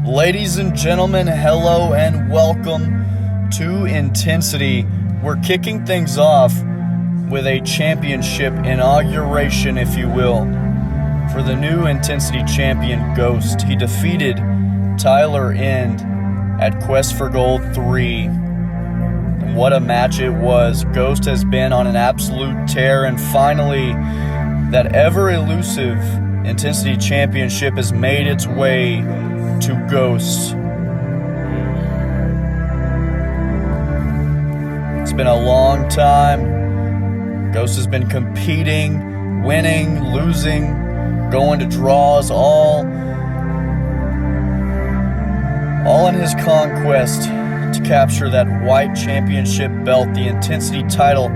Ladies and gentlemen, hello and welcome to Intensity. We're kicking things off with a championship inauguration, if you will, for the new Intensity champion, Ghost. He defeated Tyler End at Quest for Gold 3. And what a match it was. Ghost has been on an absolute tear, and finally, that ever-elusive Intensity championship has made its way to Ghost. It's been a long time. Ghost has been competing, winning, losing, going to draws, all in his conquest to capture that white championship belt, the Intensity title,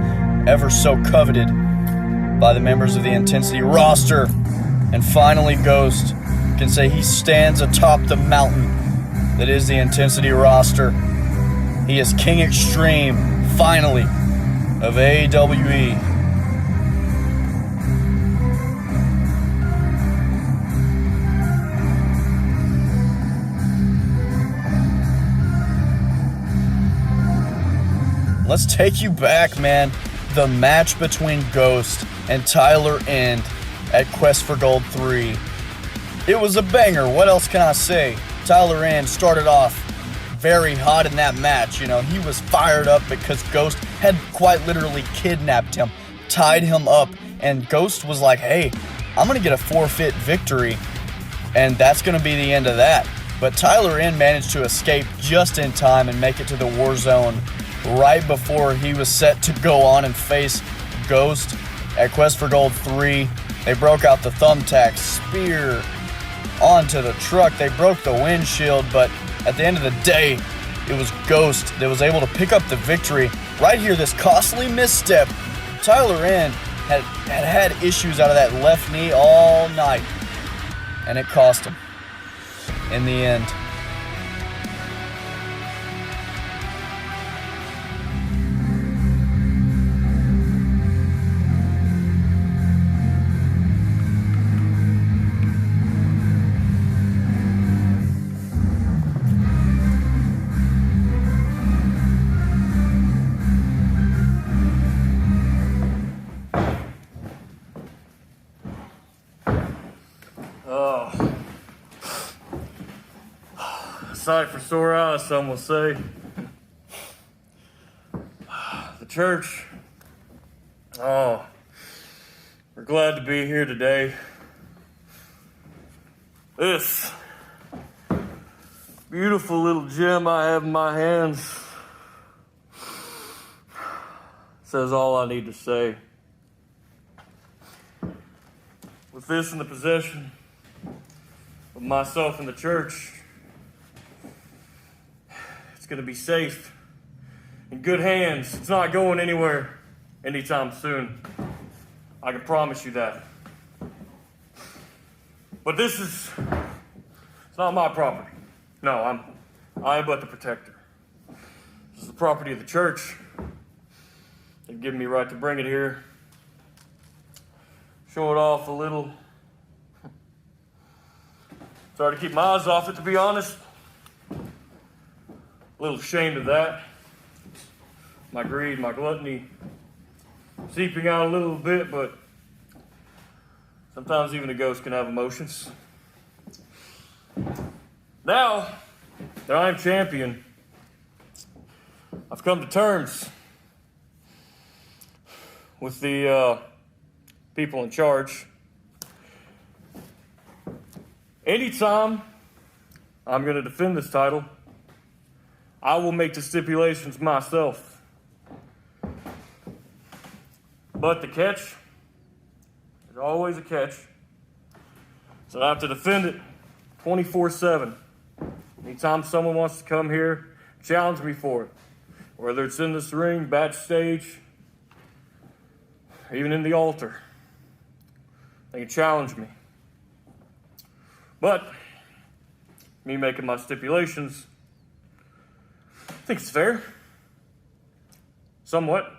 ever so coveted by the members of the Intensity roster. And finally, Ghost can say he stands atop the mountain that is the Intensity roster. He is King Extreme, finally, of AEWE. Let's take you back, man. The match between Ghost and Tyler End at Quest for Gold 3. It was a banger. What else can I say? Tyler End started off very hot in that match. You know, he was fired up because Ghost had quite literally kidnapped him, tied him up, and Ghost was like, hey, I'm going to get a forfeit victory, and that's going to be the end of that. But Tyler End managed to escape just in time and make it to the war zone right before he was set to go on and face Ghost at Quest for Gold 3. They broke out the thumbtack, spear onto the truck. They broke the windshield, but at the end of the day, it was Ghost that was able to pick up the victory. Right here, this costly misstep. Tyler End had issues out of that left knee all night, and it cost him in the end. Sight for sore eyes, some will say. The church, we're glad to be here today. This beautiful little gem I have in my hands says all I need to say. With this in the possession of myself and the church, it's going to be safe, in good hands. It's not going anywhere anytime soon. I can promise you that. But it's not my property. No, I am but the protector. This is the property of the church. They've given me right to bring it here. Show it off a little. Sorry to keep my eyes off it, to be honest. A little ashamed of that. My greed, my gluttony seeping out a little bit, but sometimes even a ghost can have emotions. Now that I'm champion, I've come to terms with the people in charge. Anytime I'm going to defend this title, I will make the stipulations myself. But the catch, there's always a catch, so I have to defend it 24/7. Anytime someone wants to come here, challenge me for it. Whether it's in this ring, backstage, even in the altar, they can challenge me. But me making my stipulations, I think it's fair. Somewhat.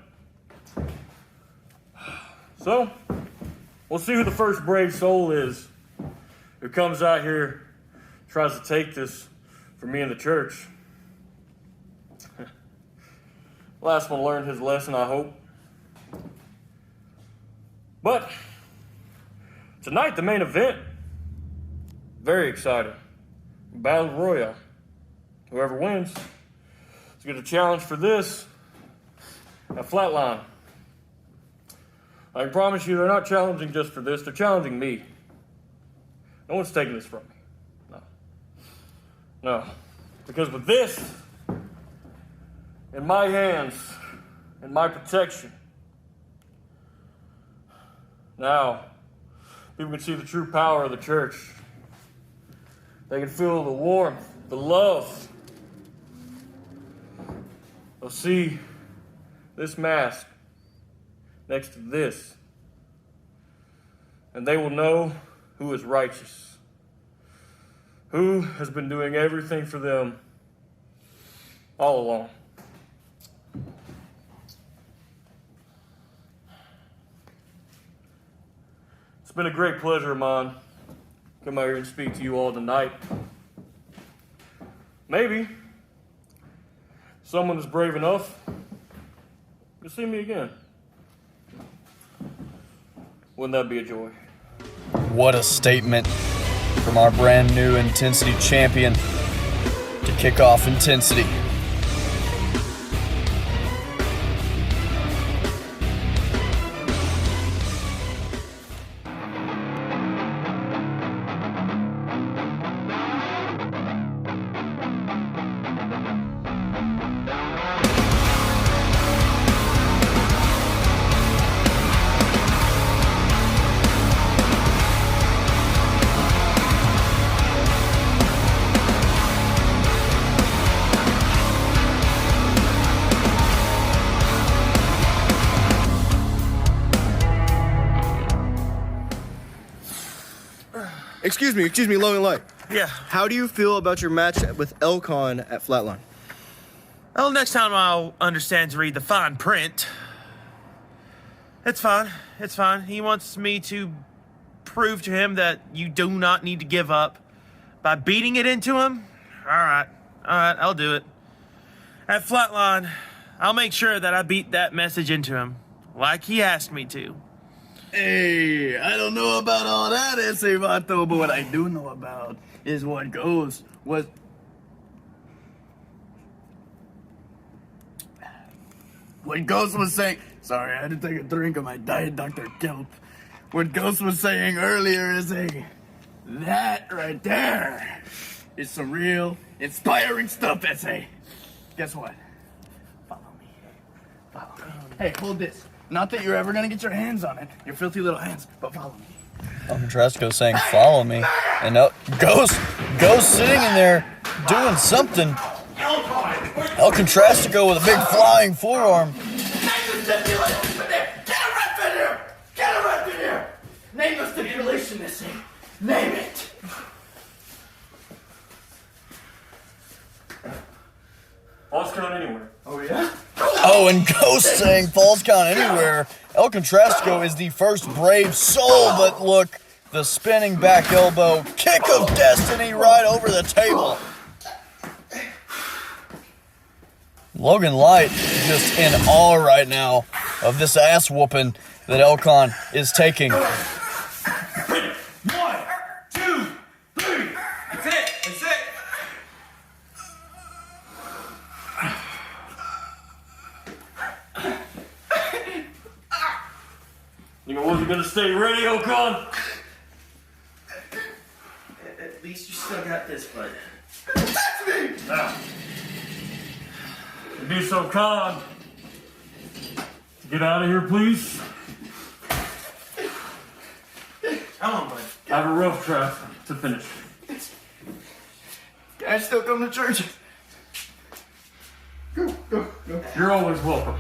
So, we'll see who the first brave soul is who comes out here, tries to take this for me and the church. Last one learned his lesson, I hope. But tonight, the main event, very exciting. Battle Royale. Whoever wins is going to challenge for this at Flatline. I can promise you they're not challenging just for this, they're challenging me. No one's taking this from me. No. Because with this in my hands, in my protection, now people can see the true power of the church. They can feel the warmth, the love. They'll see this mask next to this, and they will know who is righteous, who has been doing everything for them all along. It's been a great pleasure of mine to come out here and speak to you all tonight. Maybe someone is brave enough to see me again. Wouldn't that be a joy? What a statement from our brand new Intensity champion to kick off Intensity. Excuse me, Logan Light. Yeah. How do you feel about your match with Elcon at Flatline? Well, next time I'll understand to read the fine print. It's fine. It's fine. He wants me to prove to him that you do not need to give up by beating it into him. All right, I'll do it. At Flatline, I'll make sure that I beat that message into him, like he asked me to. Hey, I don't know about all that, ese vato, but what I do know about is what Ghost was... What Ghost was saying... Sorry, I had to take a drink of my Diet Dr. Kelp. What Ghost was saying earlier is that right there is some real inspiring stuff, ese. Guess what? Follow me. Hey, hold this. Not that you're ever gonna get your hands on it, your filthy little hands, but follow me. Contrastico saying, follow me. And Ghost sitting in there doing something. El Contrastico with a big flying forearm. Get a rep in here! Get a rep in here! Name the stipulation, this thing. Name it! Falls count anywhere. Oh, yeah? Oh, and Ghost saying falls count anywhere. El Contrastico is the first brave soul, but look, the spinning back elbow, kick of destiny right over the table. Logan Light just in awe right now of this ass whooping that Elcon is taking. 1, 2, 3. That's it. You wasn't gonna stay ready, Ocon? At least you still got this, bud. That's me! Now, it'd be so kind to get out of here, please. Come on, bud. I have a rough draft to finish. Can I still come to church? Go. You're always welcome.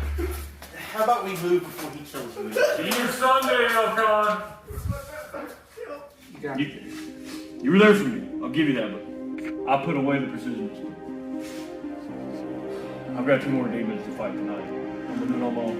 How about we move before he kills me? See you Sunday, Ocon. You were there for me. I'll give you that, but I put away the precision. I've got 2 more demons to fight tonight. I'm gonna do it alone.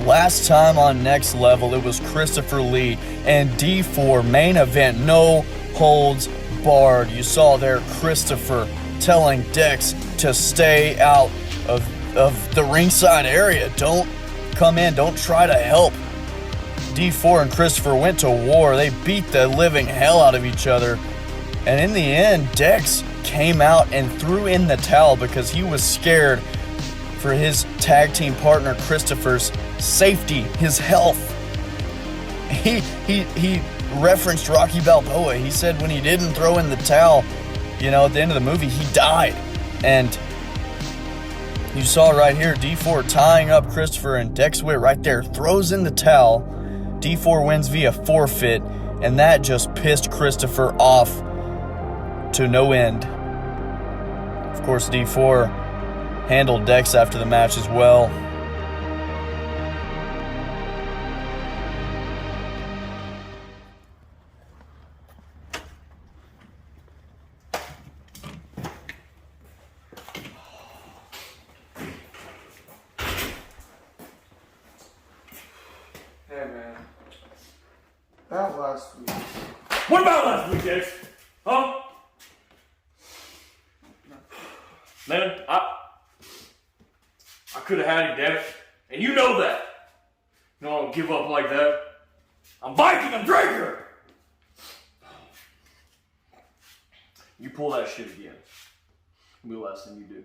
Last time on Next Level, it was Christopher Li and D4 main event, no holds barred. You saw there Christopher telling Dex to stay out of the ringside area. Don't come in, don't try to help. D4 and Christopher went to war. They beat the living hell out of each other. And in the end, Dex came out and threw in the towel because he was scared for his tag team partner Christopher's safety, his health. He referenced Rocky Balboa. He said when he didn't throw in the towel, at the end of the movie, he died. And you saw right here, D4 tying up Christopher, and Dex Whitt right there throws in the towel. D4 wins via forfeit, and that just pissed Christopher off to no end. Of course, D4 handled Dex after the match as well. Hey man, that last week. What about last week, Dex? Huh? Man, I could have had you, Dex, and you know that. I don't give up like that. I'm Viking, I'm Draker. You pull that shit again, it'll be the last thing you do.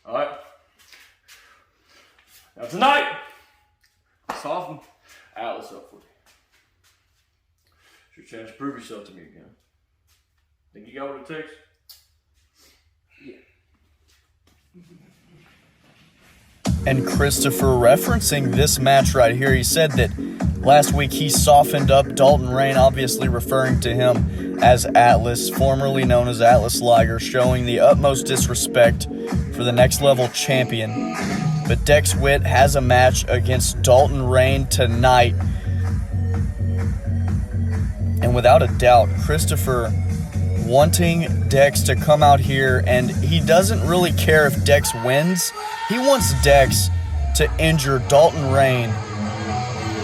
All right. Now tonight, soften Atlas up for you. It's your chance to prove yourself to me again. Think you got what it takes? Yeah. And Christopher referencing this match right here, he said that last week he softened up Dalton Rainn, obviously referring to him as Atlas, formerly known as Atlas Liger, showing the utmost disrespect for the Next Level champion. But Dex Whitt has a match against Dalton Rainn tonight. And without a doubt, Christopher wanting Dex to come out here, and he doesn't really care if Dex wins. He wants Dex to injure Dalton Rainn.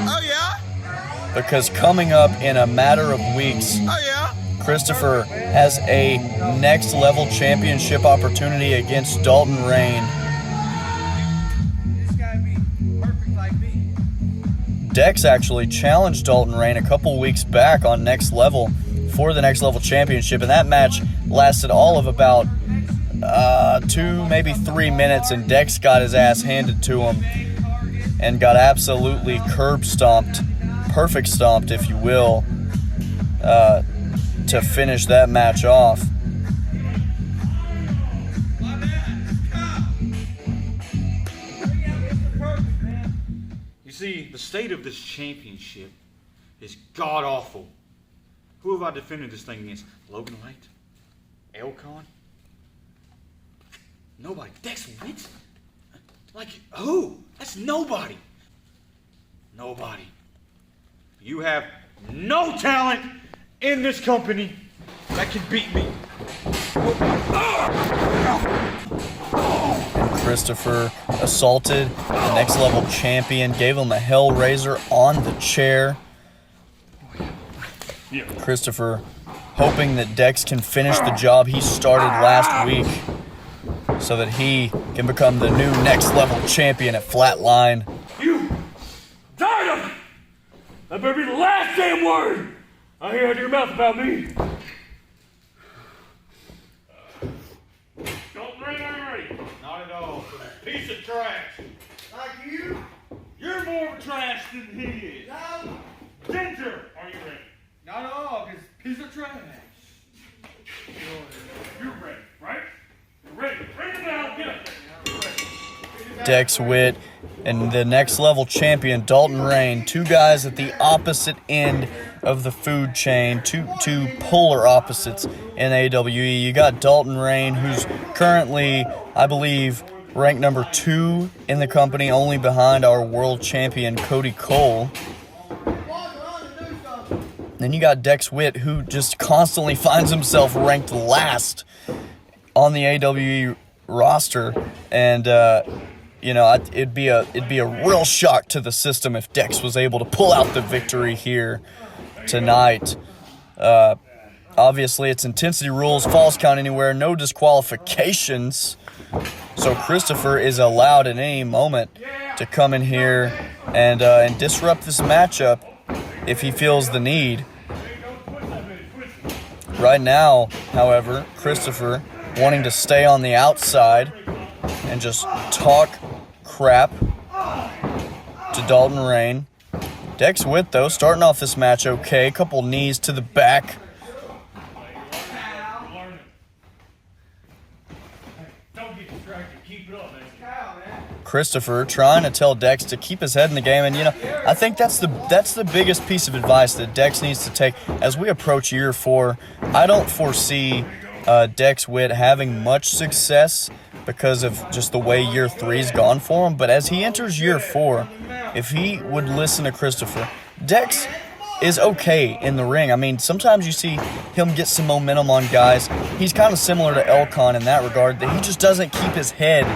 Oh, yeah? Because coming up in a matter of weeks, Oh, yeah? Christopher has a Next Level championship opportunity against Dalton Rainn. This guy be perfect like me. Dex actually challenged Dalton Rainn a couple weeks back on Next Level for the Next Level championship, and that match lasted all of about 2, maybe 3 minutes, and Dex got his ass handed to him and got absolutely curb stomped, perfect stomped, if you will, to finish that match off. You see, the state of this championship is god-awful. Who have I defended this thing against? Logan Whitt? Elcon? Nobody. Dex Whitt? Like, who? That's nobody. Nobody. You have no talent in this company that can beat me. Christopher assaulted the Next Level champion, gave him a Hellraiser on the chair. Christopher hoping that Dex can finish the job he started last week so that he can become the new Next Level champion at Flatline. You tired of it? That better be the last damn word I hear out of your mouth about me. Don't ring. Not at all. Piece of trash. Like you? You're more of a trash than he is. No. Ginger, are you ready? Not at all, because piece of trash. You're ready, right? You're ready. Bring it down. Get up. Dex Whitt and the Next Level champion Dalton Rainn, two guys at the opposite end of the food chain, two polar opposites in AWE. You got Dalton Rainn, who's currently, I believe, ranked number 2 in the company, only behind our world champion Cody Cole. Then you got Dex Whitt, who just constantly finds himself ranked last on the AWE roster. And it'd be a real shock to the system if Dex was able to pull out the victory here tonight. Obviously, it's intensity rules, falls count anywhere, no disqualifications. So Christopher is allowed at any moment to come in here and disrupt this matchup if he feels the need. Right now, however, Christopher wanting to stay on the outside and just talk crap to Dalton Rainn. Dex Whitt, though, starting off this match okay. Couple knees to the back. Christopher trying to tell Dex to keep his head in the game, and I think that's the biggest piece of advice that Dex needs to take as we approach year 4. I don't foresee Dex Whitt having much success because of just the way year 3's gone for him, but as he enters year 4, if he would listen to Christopher, Dex is okay in the ring. I mean, sometimes you see him get some momentum on guys. He's kind of similar to Elcon in that regard, that he just doesn't keep his head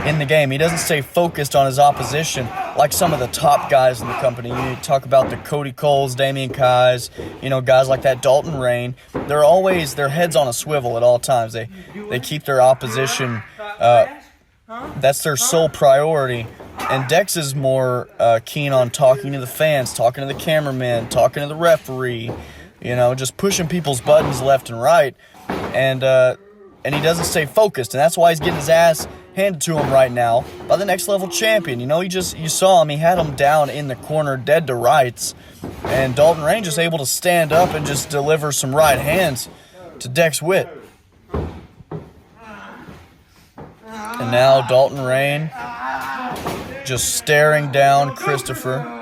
in the game. He doesn't stay focused on his opposition like some of the top guys in the company. You talk about the Cody Coles, Damian Kais, guys like that, Dalton Rainn. They're always, their head's on a swivel at all times. They keep their opposition, that's their sole priority. And Dex is more keen on talking to the fans, talking to the cameraman, talking to the referee, just pushing people's buttons left and right. And he doesn't stay focused, and that's why he's getting his ass handed to him right now by the next level champion. You saw him, he had him down in the corner, dead to rights, and Dalton Rainn just able to stand up and just deliver some right hands to Dex Whitt. And now Dalton Rainn just staring down Christopher.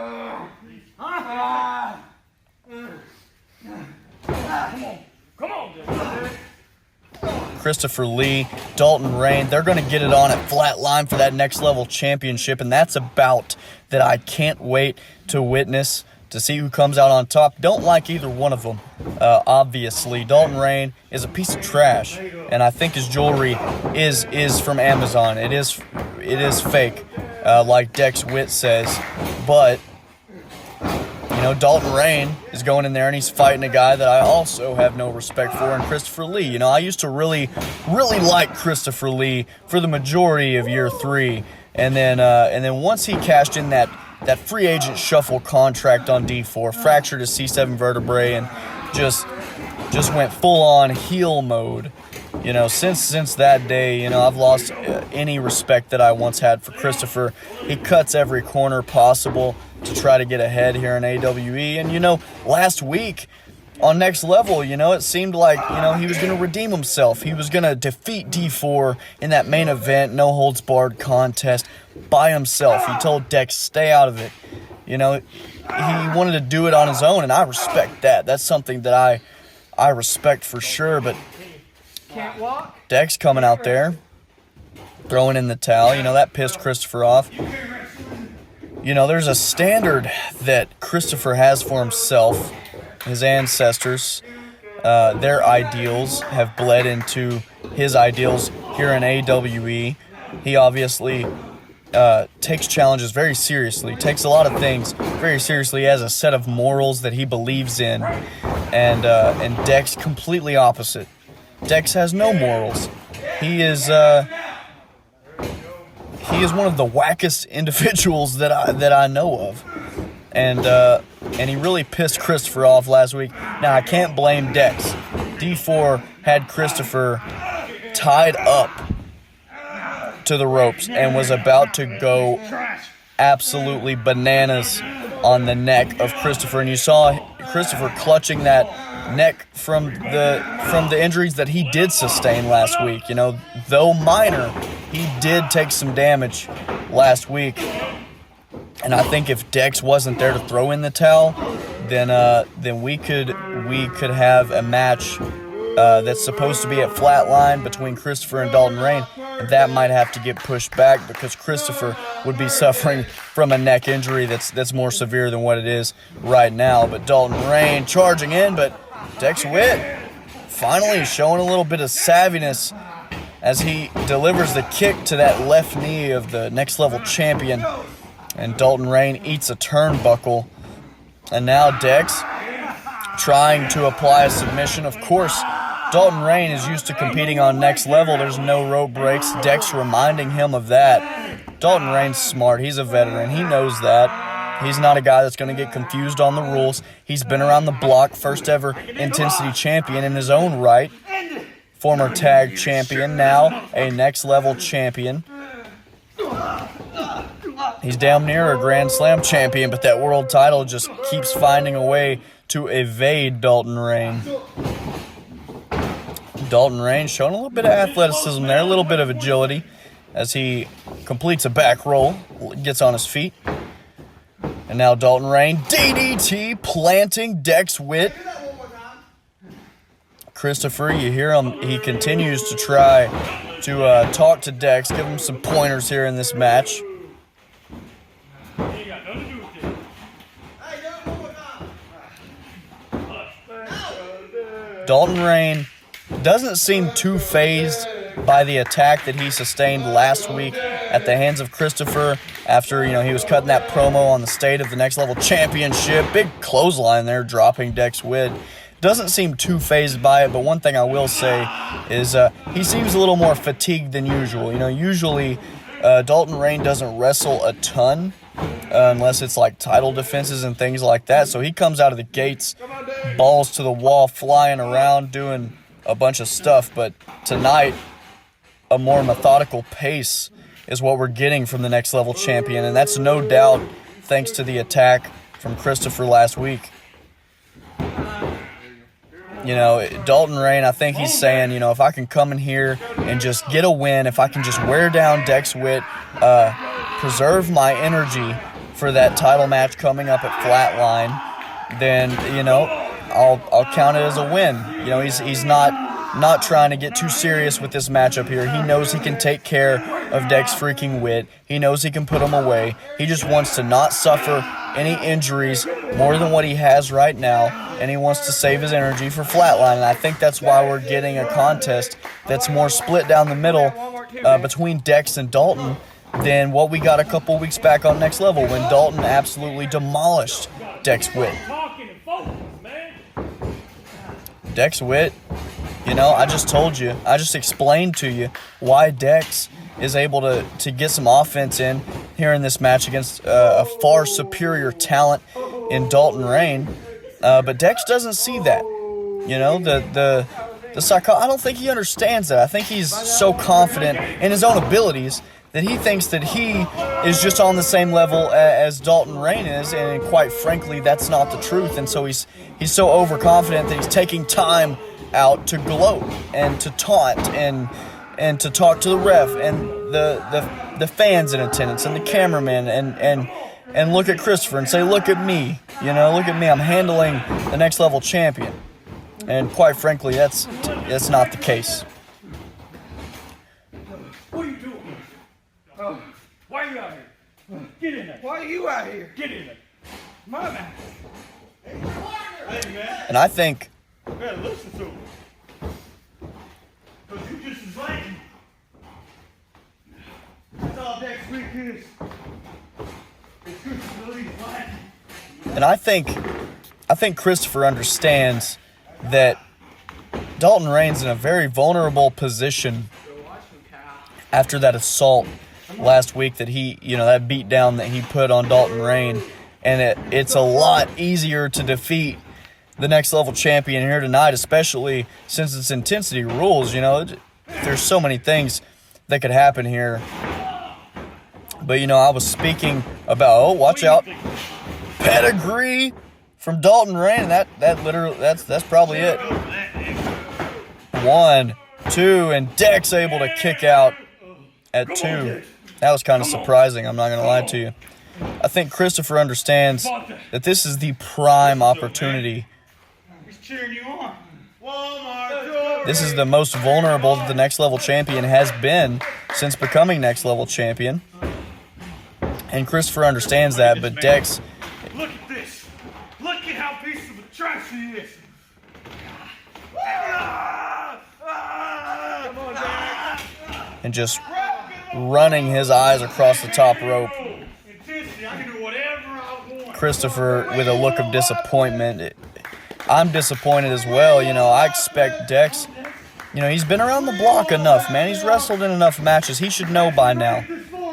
Kerub Li, Dalton Rainn, they're going to get it on at Flatline for that next level championship, and that's a bout that I can't wait to witness, to see who comes out on top. Don't like either one of them, obviously. Dalton Rainn is a piece of trash, and I think his jewelry is from Amazon. It is fake, like Dex Whitt says, but Dalton Rainn is going in there and he's fighting a guy that I also have no respect for, in Kerub Li. I used to really, really like Kerub Li for the majority of year 3, and then once he cashed in that free agent shuffle contract on D4, fractured his C7 vertebrae, and just went full on heel mode. Since that day, I've lost any respect that I once had for Christopher. He cuts every corner possible to try to get ahead here in AWE. And, last week on Next Level, it seemed like, he was going to redeem himself. He was going to defeat D4 in that main event, no holds barred contest by himself. He told Dex, stay out of it. He wanted to do it on his own, and I respect that. That's something that I respect for sure, but Dex coming out there, throwing in the towel, that pissed Christopher off. There's a standard that Christopher has for himself. His ancestors, their ideals have bled into his ideals here in AWE. He obviously takes challenges very seriously, takes a lot of things very seriously as a set of morals that he believes in, and Dex completely opposite. Dex has no morals. He is one of the wackest individuals that I know of, and he really pissed Christopher off last week. Now I can't blame Dex. D4 had Christopher tied up to the ropes and was about to go absolutely bananas on the neck of Christopher, and you saw Christopher clutching that neck from the injuries that he did sustain last week. Though minor, he did take some damage last week, and I think if Dex wasn't there to throw in the towel, then we could have a match that's supposed to be at Flatline between Christopher and Dalton Rainn. That might have to get pushed back because Christopher would be suffering from a neck injury that's more severe than what it is right now. But Dalton Rainn charging in, but Dex Whitt finally showing a little bit of savviness as he delivers the kick to that left knee of the Next Level champion. And Dalton Rainn eats a turnbuckle. And now Dex trying to apply a submission. Of course, Dalton Rainn is used to competing on Next Level. There's no rope breaks. Dex reminding him of that. Dalton Rainn's smart. He's a veteran. He knows that. He's not a guy that's going to get confused on the rules. He's been around the block, first ever Intensity champion in his own right. Former tag champion, now a Next Level champion. He's damn near a Grand Slam champion, but that world title just keeps finding a way to evade Dalton Rainn. Dalton Rainn showing a little bit of athleticism there, a little bit of agility as he completes a back roll, gets on his feet. And now Dalton Rainn, DDT, planting Dex Whitt. Christopher, you hear him, he continues to try to talk to Dex, give him some pointers here in this match. Dalton Rainn doesn't seem too phased by the attack that he sustained last week at the hands of Christopher after, he was cutting that promo on the state of the Next Level Championship. Big clothesline there, dropping Dex Whitt. Doesn't seem too phased by it, but one thing I will say is he seems a little more fatigued than usual. Usually Dalton Rainn doesn't wrestle a ton unless it's like title defenses and things like that. So he comes out of the gates, balls to the wall, flying around, doing a bunch of stuff. But tonight, a more methodical pace is what we're getting from the Next Level champion, and that's no doubt thanks to the attack from Christopher last week. Dalton Rainn, I think he's saying, if I can come in here and just get a win, if I can just wear down Dex Whitt, preserve my energy for that title match coming up at Flatline, then, I'll count it as a win. He's not trying to get too serious with this matchup here. He knows he can take care of Dex freaking Whitt. He knows he can put him away. He just wants to not suffer any injuries more than what he has right now, and he wants to save his energy for Flatline. And I think that's why we're getting a contest that's more split down the middle between Dex and Dalton than what we got a couple weeks back on Next Level when Dalton absolutely demolished Dex Whitt. Dex Whitt, I just told you, I just explained to you why Dex is able to get some offense in here in this match against a far superior talent in Dalton Rainn. But Dex doesn't see that. The I don't think he understands that. I think he's so confident in his own abilities that he thinks that he is just on the same level as Dalton Rainn is, and quite frankly, that's not the truth. And so he's so overconfident that he's taking time out to gloat and to taunt and to talk to the ref and the fans in attendance and the cameraman and look at Christopher and say, look at me, look at me, I'm handling the Next Level champion. And quite frankly, that's not the case. What are you doing? Why are you out here? Get in there. Why are you out here? Get in there. My man. Hey, man. And I think You better listen to him. Because you just as like him. That's all Dex Freak is. It's good to believe like him. And I think Christopher understands that Dalton Rainn's in a very vulnerable position after that assault last week that that beat down that he put on Dalton Rainn. And it's a lot easier to defeat the Next Level champion here tonight, especially since it's intensity rules. There's so many things that could happen here. But, I was speaking about, watch out, pedigree from Dalton Rainn. That literally, that's probably it. 1, 2, and Dex able to kick out at 2. That was kind of surprising, I'm not going to lie to you. I think Christopher understands that this is the prime opportunity. He's cheering you on. This is the most vulnerable that the Next Level champion has been since becoming Next Level champion. And Christopher understands that, but Dex... Look at this. Look at how piece of trash he is. Come on, and just running his eyes across the top rope. Christopher with a look of disappointment. I'm disappointed as well. You know, I expect Dex, you know, he's been around the block enough, man. He's wrestled in enough matches. He should know by now.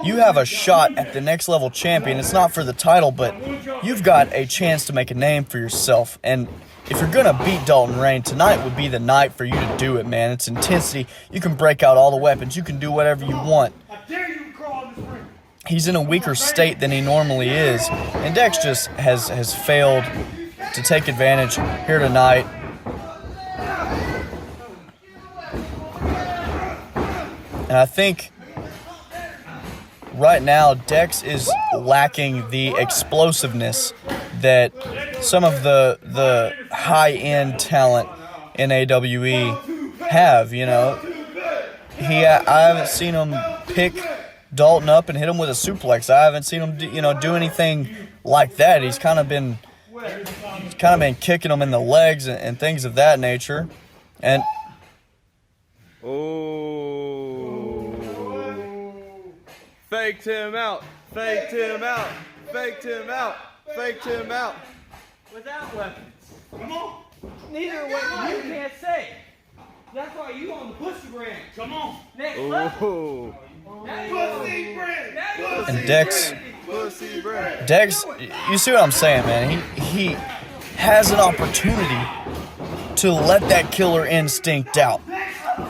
You have a shot at the next level champion. It's not for the title, but you've got a chance to make a name for yourself. And if you're going to beat Dalton Rainn, tonight would be the night for you to do it, man. It's intensity. You can break out all the weapons. You can do whatever you want. He's in a weaker state than he normally is. And Dex just has failed to take advantage here tonight. And I think right now Dex is lacking the explosiveness that some of the high-end talent in AWE have, you know. I haven't seen him pick Dalton up and hit him with a suplex. I haven't seen him do anything like that. He's kind of been kicking him in the legs and things of that nature. And Faked him out. Faked him out. Faked him out. Faked him out. Without weapons. Come on. Neither way you can't say. That's why you on the pussy brand. Come on. Next level. Pussy brand. And Dex, you see what I'm saying, man? He has an opportunity to let that killer instinct out,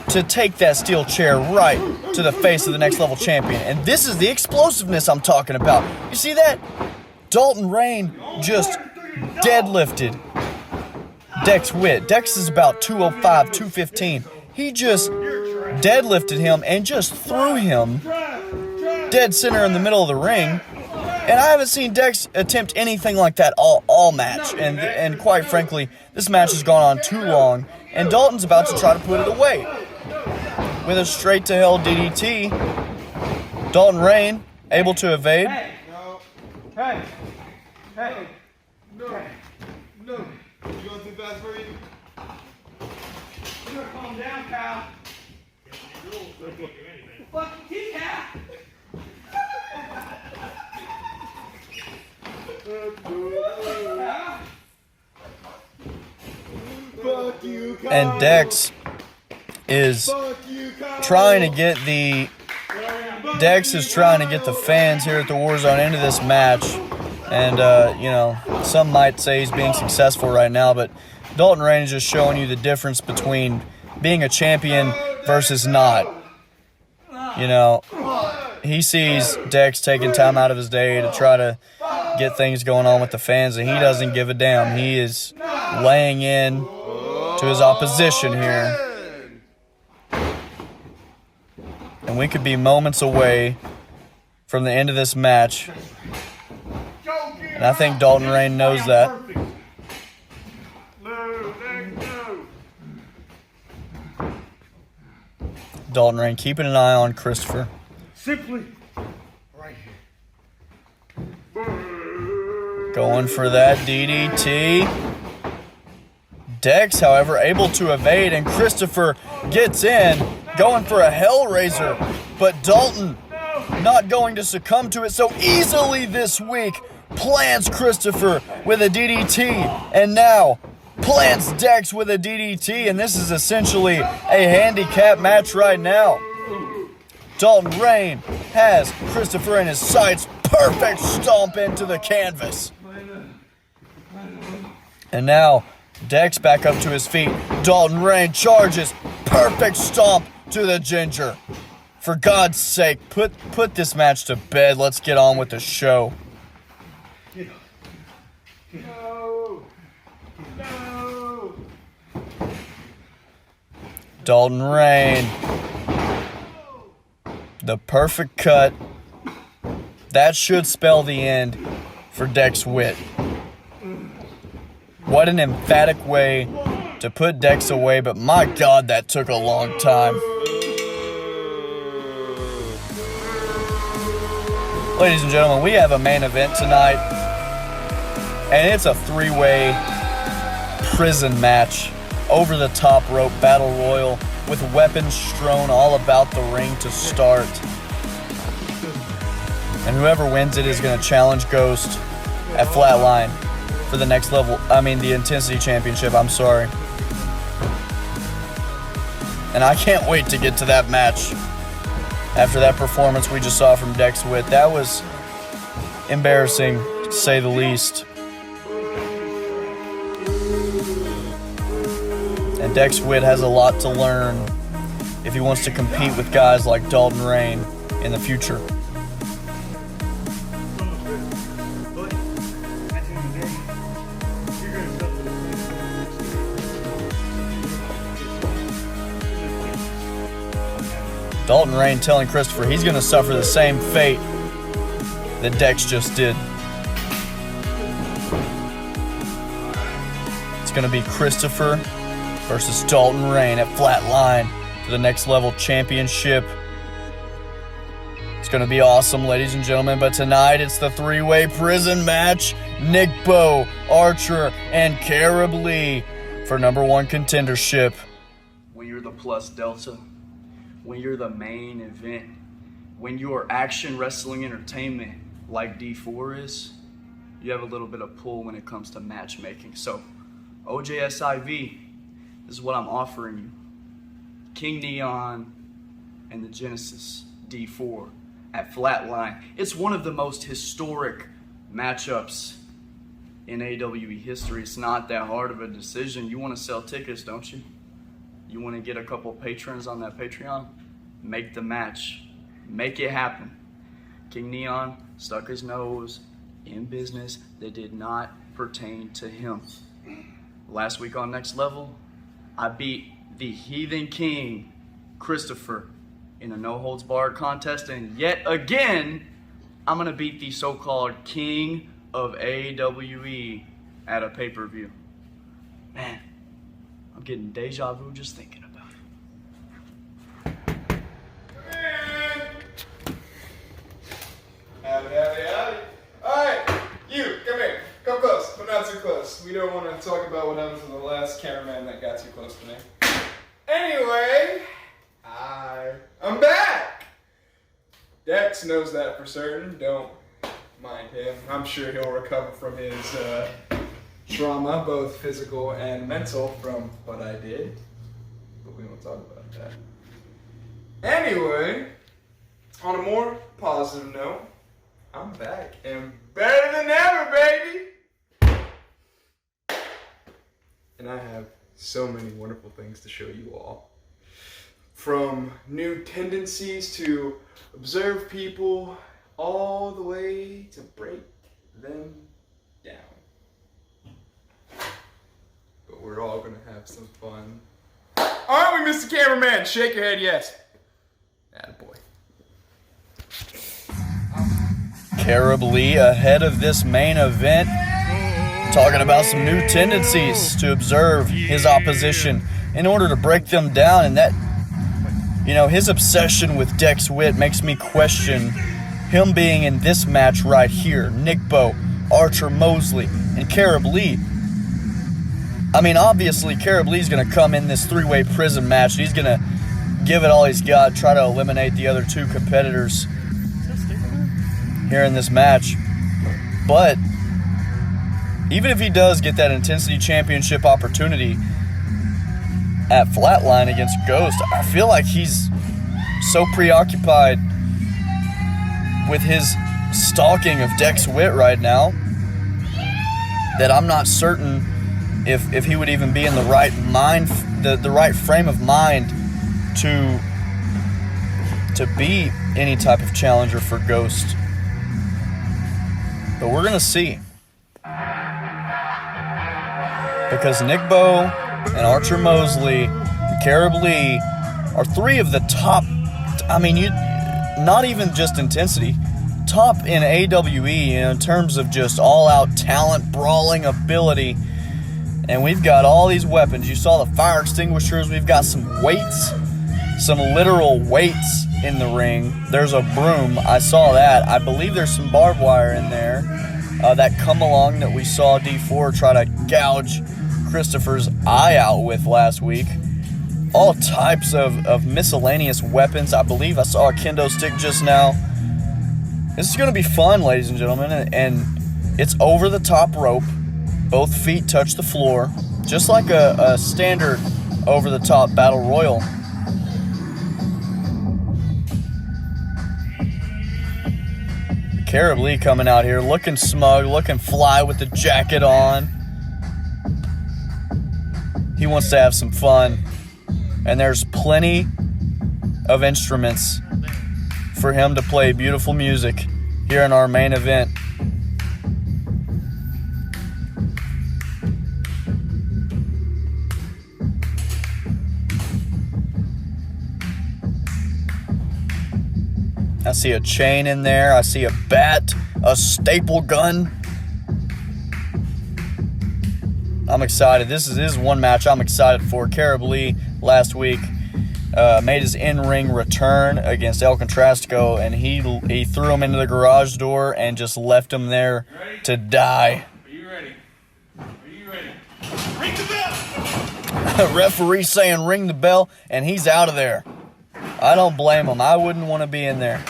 to take that steel chair right to the face of the next level champion. And this is the explosiveness I'm talking about. You see that? Dalton Rainn just deadlifted Dex Whitt. Dex is about 205, 215. He just deadlifted him and just threw him dead center in the middle of the ring. And I haven't seen Dex attempt anything like that all match. And quite frankly, this match has gone on too long. And Dalton's about to try to put it away with a straight to hell DDT. Dalton Rainn able to evade. Hey. No. You going too fast for you? You better calm down, pal. Fucking kick out. And Dex is trying to get the fans here at the Warzone into this match. And, some might say he's being successful right now, but Dalton Rainn is just showing you the difference between being a champion versus not. You know, he sees Dex taking time out of his day to try to get things going on with the fans, and he doesn't give a damn. He is laying in to his opposition here. And we could be moments away from the end of this match. And I think Dalton Rainn knows that. Dalton Rainn keeping an eye on Christopher. Simply right here. Going for that DDT. Dex, however, able to evade, and Christopher gets in, going for a Hellraiser. But Dalton not going to succumb to it so easily this week. Plants Christopher with a DDT, and now plants Dex with a DDT, and this is essentially a handicap match right now. Dalton Rainn has Christopher in his sights. Perfect stomp into the canvas. And now Dex back up to his feet. Dalton Rainn charges. Perfect stomp to the ginger. For God's sake, put this match to bed. Let's get on with the show. No. Dalton Rainn. The perfect cut. That should spell the end for Dex Whitt. What an emphatic way to put Dex away, but my God, that took a long time. Ladies and gentlemen, we have a main event tonight, and it's a three-way prison match, over the top rope battle royal with weapons strewn all about the ring to start. And whoever wins it is going to challenge Ghost at Flatline for the next level. The Intensity Championship, I'm sorry. And I can't wait to get to that match. After that performance we just saw from Dex Whitt, that was embarrassing, to say the least. And Dex Whitt has a lot to learn if he wants to compete with guys like Dalton Rainn in the future. Dalton Rainn telling Christopher he's going to suffer the same fate that Dex just did. It's going to be Christopher versus Dalton Rainn at Flatline for the Next Level Championship. It's going to be awesome, ladies and gentlemen, but tonight it's the three-way prison match. Nickbo, Archer, and Kerub Li for #1 contendership. When you're the plus delta, when you're the main event, when you are action wrestling entertainment like D4 is, you have a little bit of pull when it comes to matchmaking. So, OJSIV, this is what I'm offering you. King Neon and the Genesis D4 at Flatline. It's one of the most historic matchups in AWE history. It's not that hard of a decision. You want to sell tickets, don't you? You want to get a couple patrons on that Patreon? Make the match. Make it happen. King Neon stuck his nose in business that did not pertain to him. Last week on Next Level, I beat the Heathen King, Christopher, in a no-holds-barred contest, and yet again, I'm going to beat the so-called King of AWE at a pay-per-view. Man, I'm getting deja vu just thinking about it. Howdy. Alright, you, come here. Come close, but not too close. We don't want to talk about what happened to the last cameraman that got too close to me. Anyway, I'm back! Dex knows that for certain. Don't mind him. I'm sure he'll recover from his trauma, both physical and mental, from what I did. But we won't talk about that. Anyway, on a more positive note, I'm back and better than ever, baby! And I have so many wonderful things to show you all. From new tendencies to observe people, all the way to break them down. But we're all gonna have some fun. Aren't we, Mr. Cameraman? Shake your head, yes. Attaboy. Kerub Li ahead of this main event, talking about some new tendencies to observe his opposition in order to break them down. And that, his obsession with Dex Whitt makes me question him being in this match right here. Nickbo, Archer, Moseley, and Kerub Li. Obviously Kerub Li's going to come in this three-way prison match. He's going to give it all he's got, try to eliminate the other two competitors here in this match. But even if he does get that Intensity Championship opportunity at Flatline against Ghost, I feel like he's so preoccupied with his stalking of Dex Whitt right now that I'm not certain if he would even be in the right mind, the right frame of mind to be any type of challenger for Ghost. But we're gonna see, because Nickbo and Archer Moseley and Kerub Li are three of the top. Not even just intensity, top in AWE in terms of just all-out talent, brawling ability. And we've got all these weapons. You saw the fire extinguishers. We've got some weights, some literal weights in the ring. There's a broom. I saw that. I believe there's some barbed wire in there. That come along that we saw D4 try to gouge Christopher's eye out with last week. all types of miscellaneous weapons. I believe I saw a kendo stick just now. This is going to be fun, ladies and gentlemen, and it's over the top rope. Both feet touch the floor, just like a standard over the top battle royal. Kerub Li coming out here looking smug, looking fly with the jacket on. He wants to have some fun. And there's plenty of instruments for him to play beautiful music here in our main event. I see a chain in there. I see a bat, a staple gun. I'm excited. This is one match I'm excited for. Kerub Li last week made his in-ring return against El Contrastico, and he threw him into the garage door and just left him there to die. Are you ready? Are you ready? Ring the bell! Referee saying ring the bell, and he's out of there. I don't blame him. I wouldn't want to be in there.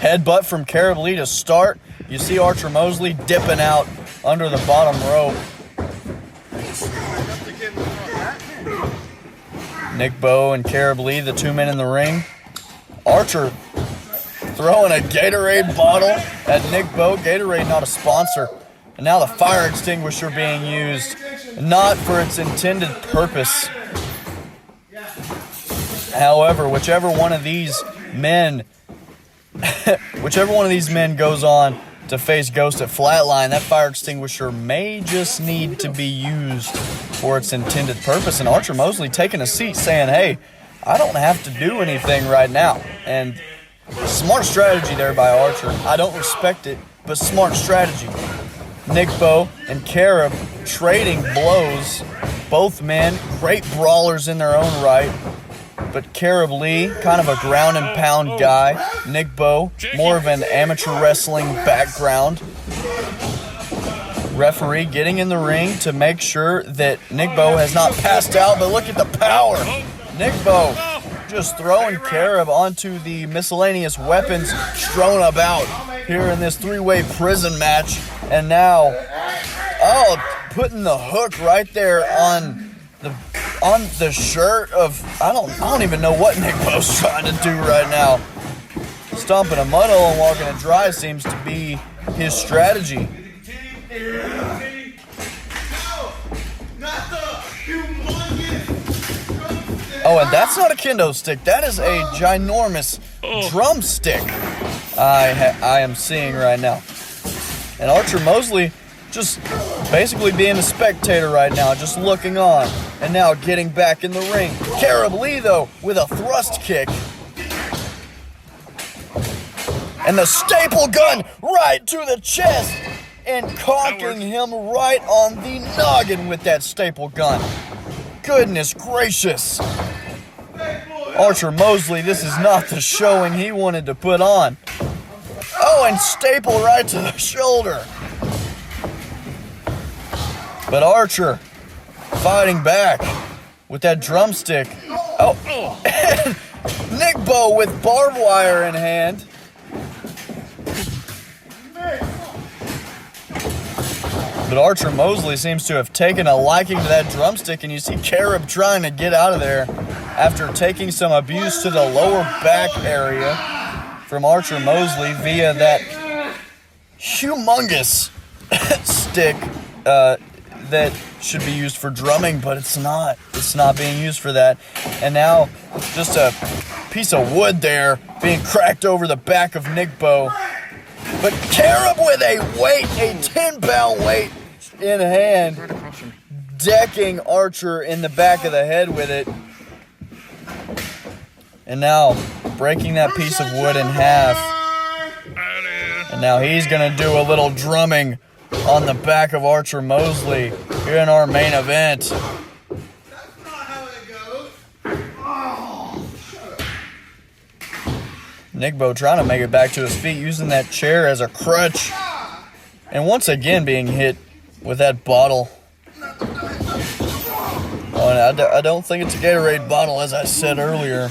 Headbutt from Kerub Li to start. You see Archer Moseley dipping out under the bottom rope. Nickbo and Kerub Li, the two men in the ring. Archer throwing a Gatorade bottle at Nickbo. Gatorade not a sponsor. And now the fire extinguisher being used, not for its intended purpose. However, whichever one of these men goes on to face Ghost at Flatline, that fire extinguisher may just need to be used for its intended purpose. And Archer Moseley taking a seat saying, hey, I don't have to do anything right now. And smart strategy there by Archer. I don't respect it, but smart strategy. Nickbo and Kerub trading blows. Both men, great brawlers in their own right. But Kerub Li, kind of a ground and pound guy. Nickbo, more of an amateur wrestling background. Referee getting in the ring to make sure that Nickbo has not passed out, but look at the power. Nickbo just throwing Kerub onto the miscellaneous weapons strewn about here in this three-way prison match. And now, putting the hook right there on the shirt of, I don't even know what Nickbo's trying to do right now. Stomping a mud hole and walking it dry seems to be his strategy. Oh, and that's not a kendo stick. That is a ginormous drumstick I am seeing right now. And Archer Moseley just basically being a spectator right now, just looking on. And now getting back in the ring. Kerub Li, though, with a thrust kick. And the staple gun right to the chest. And conking him right on the noggin with that staple gun. Goodness gracious. Archer Moseley, this is not the showing he wanted to put on. Oh, and staple right to the shoulder. But Archer fighting back with that drumstick. Oh, and Nickbo with barbed wire in hand. But Archer Moseley seems to have taken a liking to that drumstick, and you see Kerub trying to get out of there after taking some abuse to the lower back area from Archer Moseley via that humongous stick that should be used for drumming, but it's not. It's not being used for that. And now just a piece of wood there being cracked over the back of Nickbo. But Kerub with a 10-pound weight in hand, decking Archer in the back of the head with it. And now breaking that piece of wood in half. And now he's going to do a little drumming on the back of Archer Moseley here in our main event. That's not how it goes. Oh, shut up. Nickbo trying to make it back to his feet, using that chair as a crutch. And And once again being hit with that bottle. Oh, and I don't think it's a Gatorade bottle, as I said earlier.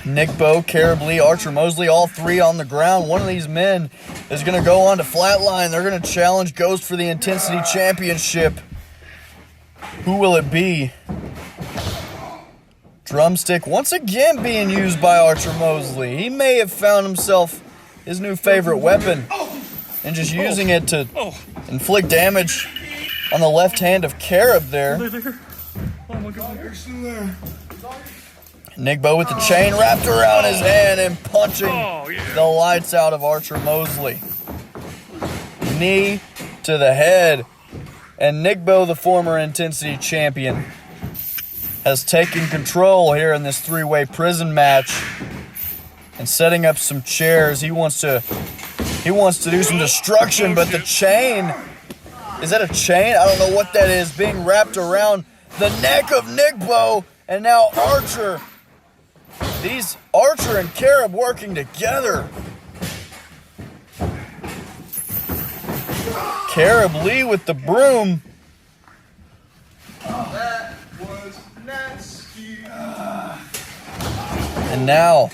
Nickbo, Kerub Li, Archer Moseley, all three on the ground. One of these men is going to go on to Flatline. They're going to challenge Ghost for the Intensity Championship. Who will it be? Drumstick once again being used by Archer Moseley. He may have found himself his new favorite weapon and just using it to inflict damage on the left hand of Kerub there. Oh my God, you're still there. Nickbo with the chain wrapped around his hand and punching the lights out of Archer Moseley. Knee to the head. And Nickbo, the former Intensity champion, has taken control here in this three-way prison match and setting up some chairs. He wants to do some destruction, but the chain, is that a chain? I don't know what that is, being wrapped around the neck of Nickbo, and now Archer. These Archer and Kerub working together. Kerub Li with the broom. That was nasty. And now,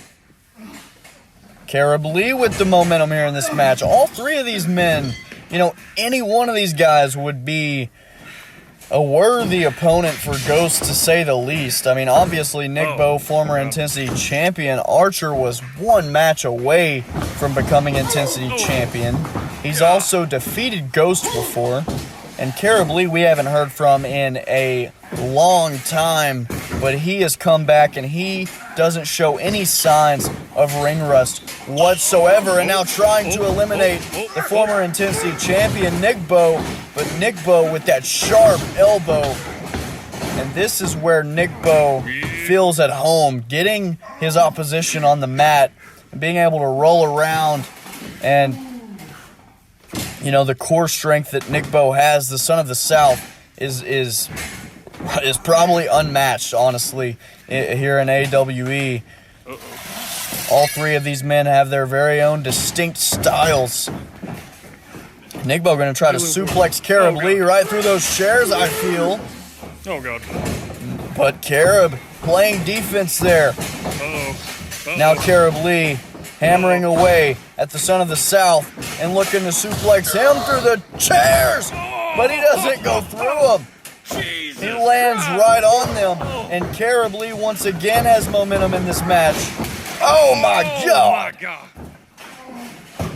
Kerub Li with the momentum here in this match. All three of these men, you know, any one of these guys would be a worthy opponent for Ghost, to say the least. I mean, obviously, Nickbo, former Intensity champion. Archer was one match away from becoming Intensity champion. He's also defeated Ghost before. And Kerub Li, we haven't heard from in a long time, but he has come back and he doesn't show any signs of ring rust whatsoever, and now trying to eliminate the former Intensity champion Nickbo, but Nickbo with that sharp elbow. And this is where Nickbo feels at home, getting his opposition on the mat and being able to roll around. And you know, the core strength that Nickbo has, the son of the South, is probably unmatched, honestly, here in AWE. All three of these men have their very own distinct styles. Nickbo going to try to suplex Kerub Li right through those chairs, I feel. Oh, God. But Kerub playing defense there. Now Kerub Li hammering away at the son of the South and looking to suplex him through the chairs, but he doesn't go through them. He lands right on them, and Kerub Li once again has momentum in this match. Oh my God!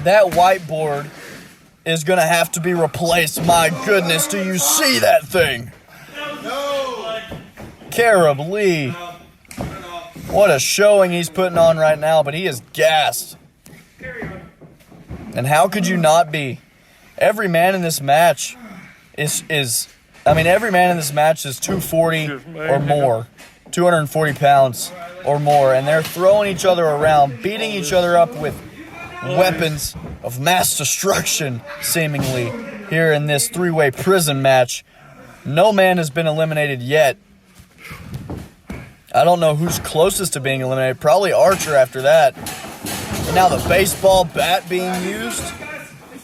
That whiteboard is going to have to be replaced. My goodness, do you see that thing? Kerub Li. What a showing he's putting on right now, but he is gassed. And how could you not be? Every man in this match every man in this match is 240 or more, 240 pounds or more, and they're throwing each other around, beating each other up with weapons of mass destruction, seemingly, here in this three-way prison match. No man has been eliminated yet. I don't know who's closest to being eliminated. Probably Archer after that. And now the baseball bat being used.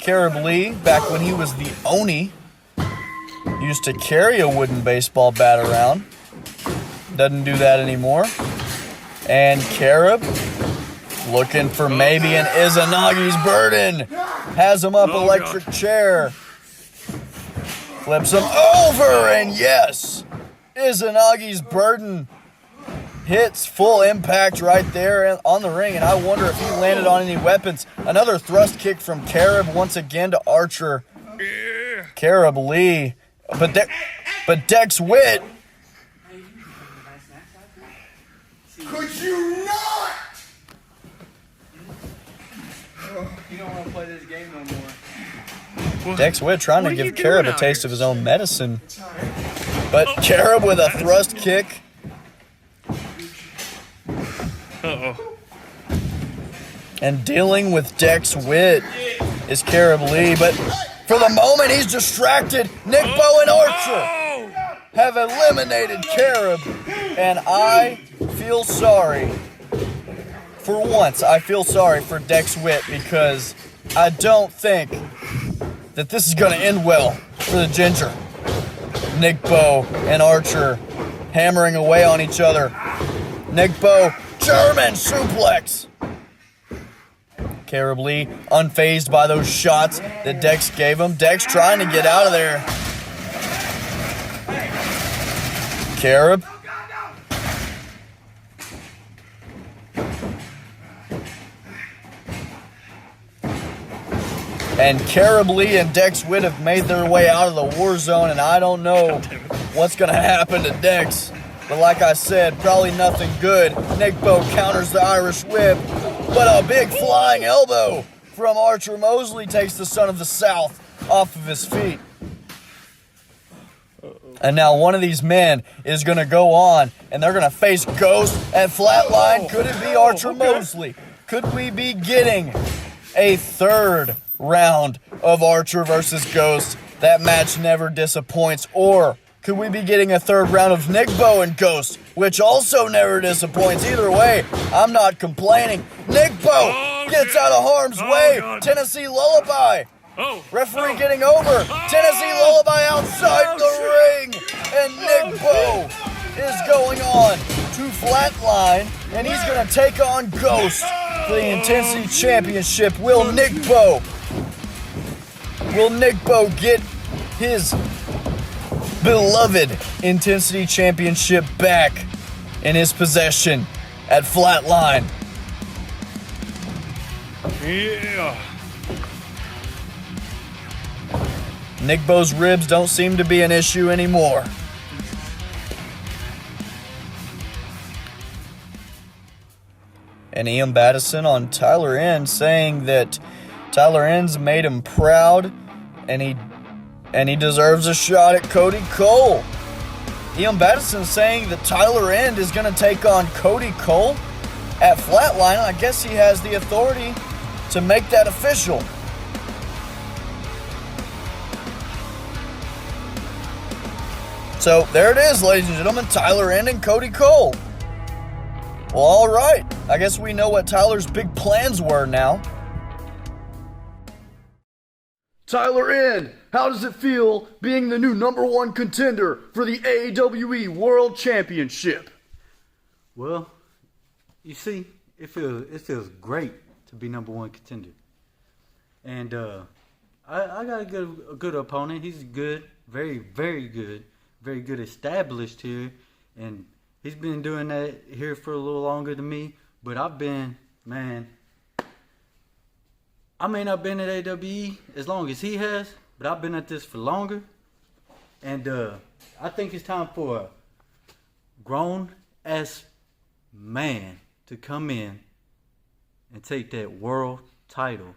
Kerub Li, back when he was the Oni, used to carry a wooden baseball bat around. Doesn't do that anymore. And Kerub, looking for maybe an Izanagi's burden. Has him up, electric chair. Flips him over, and yes! Izanagi's burden hits full impact right there on the ring, and I wonder if he landed on any weapons. Another thrust kick from Kerub once again to Archer. Kerub Li, but Dex Whitt. Could you not? You don't want to play this game no more. Dex Whitt trying to give Kerub a taste of his own medicine. But Kerub with a thrust kick. And dealing with Dex Whitt is Kerub Li, but for the moment he's distracted. Nickbo and Archer have eliminated Kerub, and I feel sorry. For once, I feel sorry for Dex Whitt, because I don't think that this is going to end well for the Ginger. Nickbo and Archer hammering away on each other. Nickbo, German suplex. Kerub Li unfazed by those shots that Dex gave him. Dex trying to get out of there. Kerub. And Kerub Li and Dex Whitt have made their way out of the war zone, and I don't know what's going to happen to Dex. But like I said, probably nothing good. Nickbo counters the Irish whip, but a big flying elbow from Archer. Moseley takes the Son of the South off of his feet. And now one of these men is going to go on, and they're going to face Ghost at Flatline. Could it be Archer Moseley? Could we be getting a third round of Archer versus Ghost? That match never disappoints. Or could we be getting a third round of Nickbo and Ghost, which also never disappoints? Either way, I'm not complaining. Nickbo gets out of harm's way. God. Tennessee Lullaby. Referee getting over. Tennessee Lullaby outside the ring. And Nickbo is going on to Flatline, and he's going to take on Ghost for the Intensity Championship. Will Nickbo get his beloved Intensity Championship back in his possession at Flatline? Yeah. Nickbo's ribs don't seem to be an issue anymore. And Ian Badasson on Tyler N saying that Tyler N's made him proud and he deserves a shot at Cody Cole. Ian Badasson saying that Tyler N is going to take on Cody Cole at Flatline. I guess he has the authority to make that official. So there it is, ladies and gentlemen, Tyler N and Cody Cole. Well, all right. I guess we know what Tyler's big plans were now. Tyler N, how does it feel being the new #1 contender for the AWE World Championship? Well, you see, it feels great to be #1 contender. And I got a good opponent. He's good, very, very good. Very good established here, and he's been doing that here for a little longer than me, but I've been, man, I may not been at AWE as long as he has, but I've been at this for longer, and I think it's time for a grown-ass man to come in and take that world title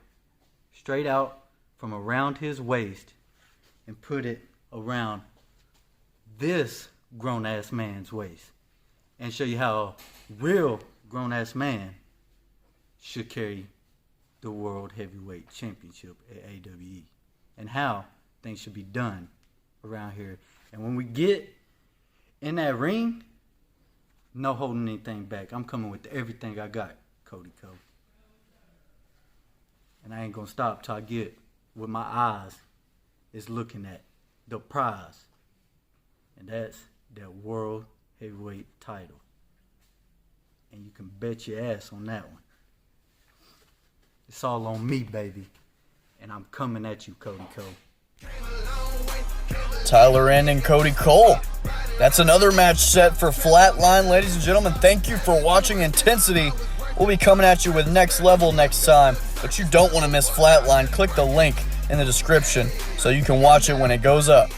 straight out from around his waist and put it around this grown-ass man's waist and show you how a real grown-ass man should carry the World Heavyweight Championship at AWE and how things should be done around here. And when we get in that ring, no holding anything back. I'm coming with everything I got, Cody Cole. And I ain't gonna stop till I get what my eyes is looking at, the prize. And that's that World Heavyweight title. And you can bet your ass on that one. It's all on me, baby. And I'm coming at you, Cody Cole. Tyler N and Cody Cole. That's another match set for Flatline. Ladies and gentlemen, thank you for watching Intensity. We'll be coming at you with Next Level next time. But you don't want to miss Flatline. Click the link in the description so you can watch it when it goes up.